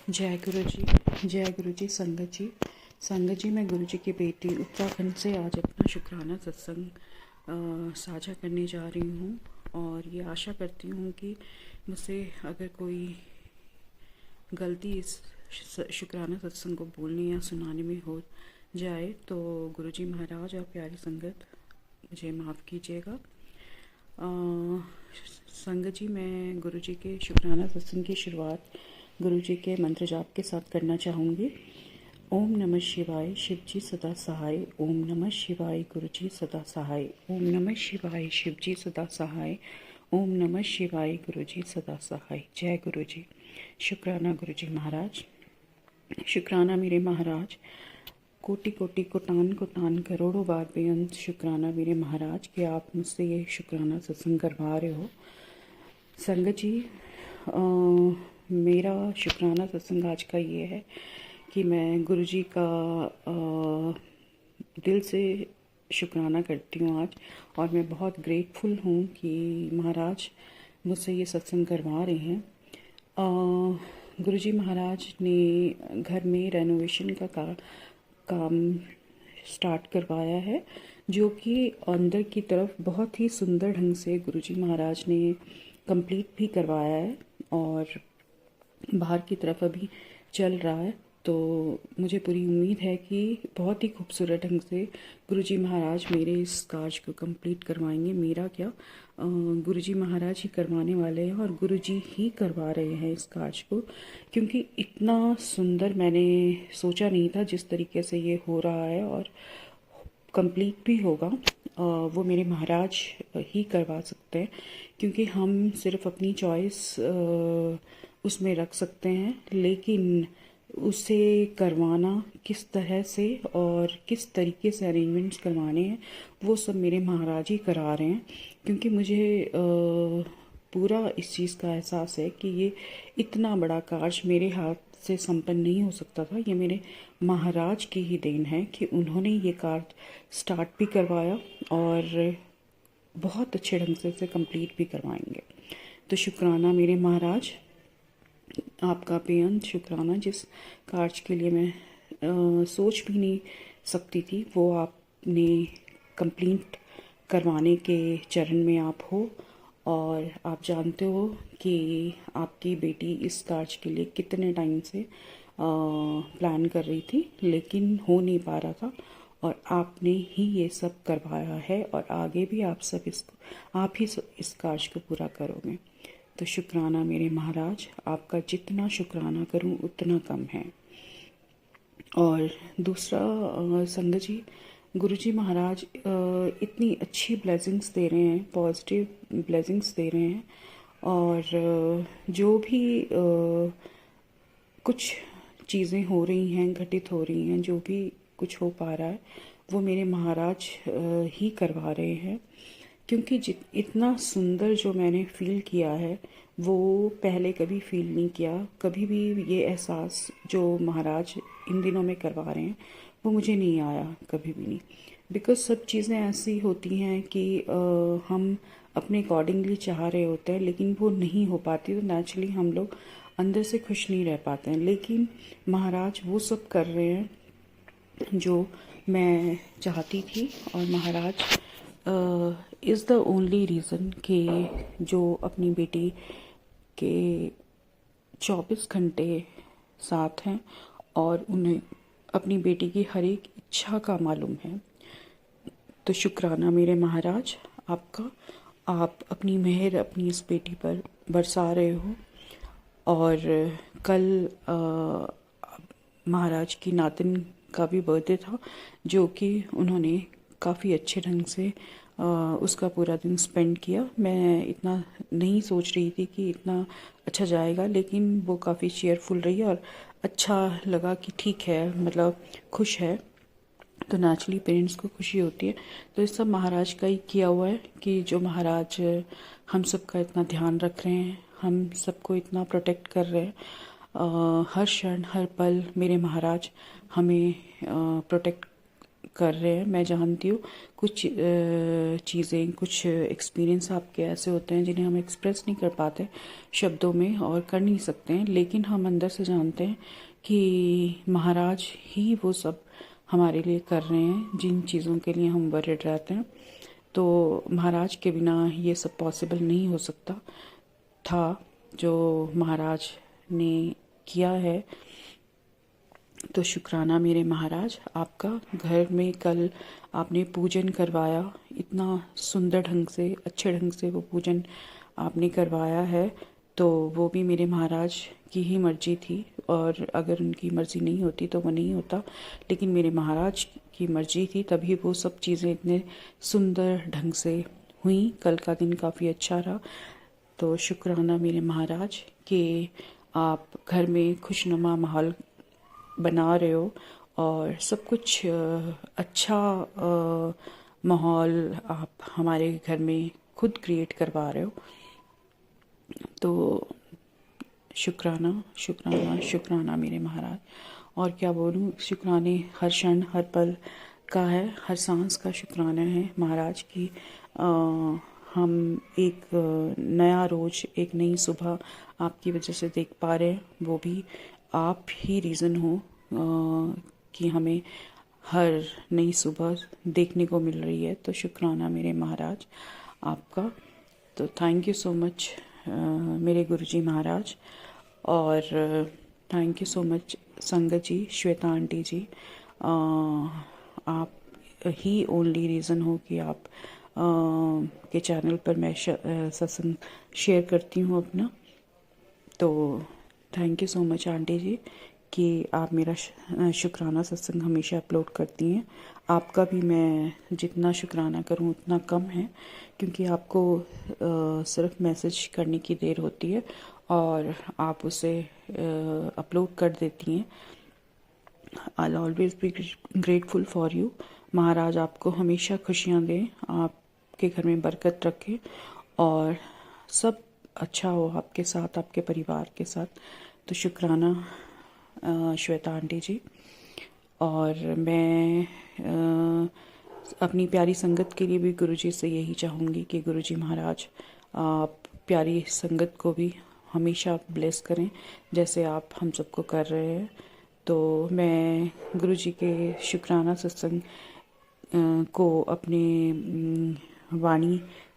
जय गुरु जी। जय गुरु जी। संगत जी, मैं गुरु जी की बेटी उत्तराखंड से आज अपना शुक्राना सत्संग साझा करने जा रही हूँ और ये आशा करती हूँ कि मुझसे अगर कोई गलती इस शुक्राना सत्संग को बोलने या सुनाने में हो जाए तो गुरु जी महाराज और प्यारी संगत मुझे माफ़ कीजिएगा। संगत जी, मैं गुरु जी के शुक्राना सत्संग की शुरुआत गुरु जी के मंत्र जाप के साथ करना चाहूँगी। ओम नमः शिवाय, शिव जी सदा सहाय। ओम नमः शिवाय, गुरु जी सदा सहाय। ओम नमः शिवाय, शिव जी सदा सहाय। ओम नमः शिवाय, गुरु जी सदा सहाय। जय गुरु जी। शुक्राना गुरु जी महाराज। शुक्राना मेरे महाराज। कोटि कोटि कोटान करोड़ों बार बेअंत शुक्राना मेरे महाराज कि आप मुझसे ये शुक्राना सत्संग करवा रहे हो। संगत जी, मेरा शुक्राना सत्संग आज का ये है कि मैं गुरु जी का दिल से शुक्राना करती हूँ आज, और मैं बहुत ग्रेटफुल हूँ कि महाराज मुझसे ये सत्संग करवा रहे हैं। गुरु जी महाराज ने घर में रेनोवेशन का काम स्टार्ट करवाया है, जो कि अंदर की तरफ बहुत ही सुंदर ढंग से गुरु जी महाराज ने कंप्लीट भी करवाया है और बाहर की तरफ अभी चल रहा है। तो मुझे पूरी उम्मीद है कि बहुत ही खूबसूरत ढंग से गुरु जी महाराज मेरे इस कार्य को कंप्लीट करवाएंगे। मेरा क्या, गुरु जी महाराज ही करवाने वाले हैं और गुरु जी ही करवा रहे हैं इस कार्य को, क्योंकि इतना सुंदर मैंने सोचा नहीं था जिस तरीके से ये हो रहा है और कंप्लीट भी होगा। वो मेरे महाराज ही करवा सकते हैं, क्योंकि हम सिर्फ अपनी चॉइस उसमें रख सकते हैं, लेकिन उसे करवाना किस तरह से और किस तरीके से अरेंजमेंट्स करवाने हैं वो सब मेरे महाराज ही करा रहे हैं। क्योंकि मुझे पूरा इस चीज़ का एहसास है कि ये इतना बड़ा कार्य मेरे हाथ से संपन्न नहीं हो सकता था। ये मेरे महाराज की ही देन है कि उन्होंने ये कार्य स्टार्ट भी करवाया और बहुत अच्छे ढंग से इसे कंप्लीट भी करवाएंगे। तो शुक्राना मेरे महाराज, आपका बेअंत शुक्राना। जिस कार्य के लिए मैं सोच भी नहीं सकती थी वो आपने कंप्लीट करवाने के चरण में आप हो, और आप जानते हो कि आपकी बेटी इस कार्य के लिए कितने टाइम से प्लान कर रही थी, लेकिन हो नहीं पा रहा था, और आपने ही ये सब करवाया है और आगे भी आप ही इस कार्य को पूरा करोगे। तो शुक्राना मेरे महाराज, आपका जितना शुक्राना करूं उतना कम है। और दूसरा, संगत जी, गुरु जी महाराज इतनी अच्छी ब्लेसिंग्स दे रहे हैं, पॉजिटिव ब्लेसिंग्स दे रहे हैं, और जो भी कुछ चीज़ें हो रही हैं, घटित हो रही हैं, जो भी कुछ हो पा रहा है वो मेरे महाराज ही करवा रहे हैं। क्योंकि इतना सुंदर जो मैंने फील किया है वो पहले कभी फील नहीं किया। कभी भी ये एहसास जो महाराज इन दिनों में करवा रहे हैं वो मुझे नहीं आया, कभी भी नहीं। बिकॉज सब चीज़ें ऐसी होती हैं कि हम अपने अकॉर्डिंगली चाह रहे होते हैं, लेकिन वो नहीं हो पाती, तो नेचुरली हम लोग अंदर से खुश नहीं रह पाते हैं। लेकिन महाराज वो सब कर रहे हैं जो मैं चाहती थी, और महाराज इज़ द ओनली रीज़न कि जो अपनी बेटी के 24 घंटे साथ हैं और उन्हें अपनी बेटी की हर एक इच्छा का मालूम है। तो शुक्राना मेरे महाराज आपका, आप अपनी मेहर अपनी इस बेटी पर बरसा रहे हो। और कल महाराज की नातिन का भी बर्थडे था, जो कि उन्होंने काफ़ी अच्छे ढंग से उसका पूरा दिन स्पेंड किया। मैं इतना नहीं सोच रही थी कि इतना अच्छा जाएगा, लेकिन वो काफ़ी चेयरफुल रही और अच्छा लगा कि ठीक है, मतलब खुश है। तो नेचुरली पेरेंट्स को खुशी होती है। तो इस सब महाराज का ही किया हुआ है कि जो महाराज हम सब का इतना ध्यान रख रहे हैं, हम सबको इतना प्रोटेक्ट कर रहे हैं। हर क्षण हर पल मेरे महाराज हमें प्रोटेक्ट कर रहे हैं। मैं जानती हूँ कुछ चीज़ें, कुछ एक्सपीरियंस आपके ऐसे होते हैं जिन्हें हम एक्सप्रेस नहीं कर पाते शब्दों में और कर नहीं सकते हैं, लेकिन हम अंदर से जानते हैं कि महाराज ही वो सब हमारे लिए कर रहे हैं जिन चीज़ों के लिए हम वरिड रहते हैं। तो महाराज के बिना ये सब पॉसिबल नहीं हो सकता था जो महाराज ने किया है। तो शुक्राना मेरे महाराज आपका। घर में कल आपने पूजन करवाया, इतना सुंदर ढंग से, अच्छे ढंग से वो पूजन आपने करवाया है, तो वो भी मेरे महाराज की ही मर्जी थी, और अगर उनकी मर्जी नहीं होती तो वो नहीं होता, लेकिन मेरे महाराज की मर्जी थी तभी वो सब चीज़ें इतने सुंदर ढंग से हुई। कल का दिन काफ़ी अच्छा रहा। तो शुक्राना मेरे महाराज कि आप घर में खुशनुमा माहौल बना रहे हो और सब कुछ अच्छा माहौल आप हमारे घर में खुद क्रिएट करवा रहे हो। तो शुक्राना शुक्राना शुक्राना मेरे महाराज। और क्या बोलूँ, शुक्राने हर क्षण हर पल का है, हर सांस का शुक्राना है महाराज की। हम एक नया रोज़, एक नई सुबह आपकी वजह से देख पा रहे हैं। वो भी आप ही रीज़न हो कि हमें हर नई सुबह देखने को मिल रही है। तो शुक्राना मेरे महाराज आपका। तो थैंक यू सो मच मेरे गुरुजी महाराज, और थैंक यू सो मच संगत जी, श्वेता आंटी जी। आप ही ओनली रीज़न हो कि आप के चैनल पर मैं सत्संग शेयर करती हूँ अपना। तो thank you so much aunty ji कि आप मेरा शुक्राना सत्संग हमेशा अपलोड करती हैं। आपका भी मैं जितना शुक्राना करूं उतना कम है, क्योंकि आपको सिर्फ मैसेज करने की देर होती है और आप उसे अपलोड कर देती हैं। I always be grateful for you. महाराज आपको हमेशा खुशियाँ दें, आपके घर में बरकत रखे और सब अच्छा हो आपके साथ, आपके परिवार के साथ। तो शुक्राना श्वेता आंटी जी। और मैं अपनी प्यारी संगत के लिए भी गुरुजी से यही चाहूँगी कि गुरुजी महाराज आप प्यारी संगत को भी हमेशा ब्लेस करें जैसे आप हम सबको कर रहे हैं। तो मैं गुरुजी के शुक्राना सत्संग को अपने वाणी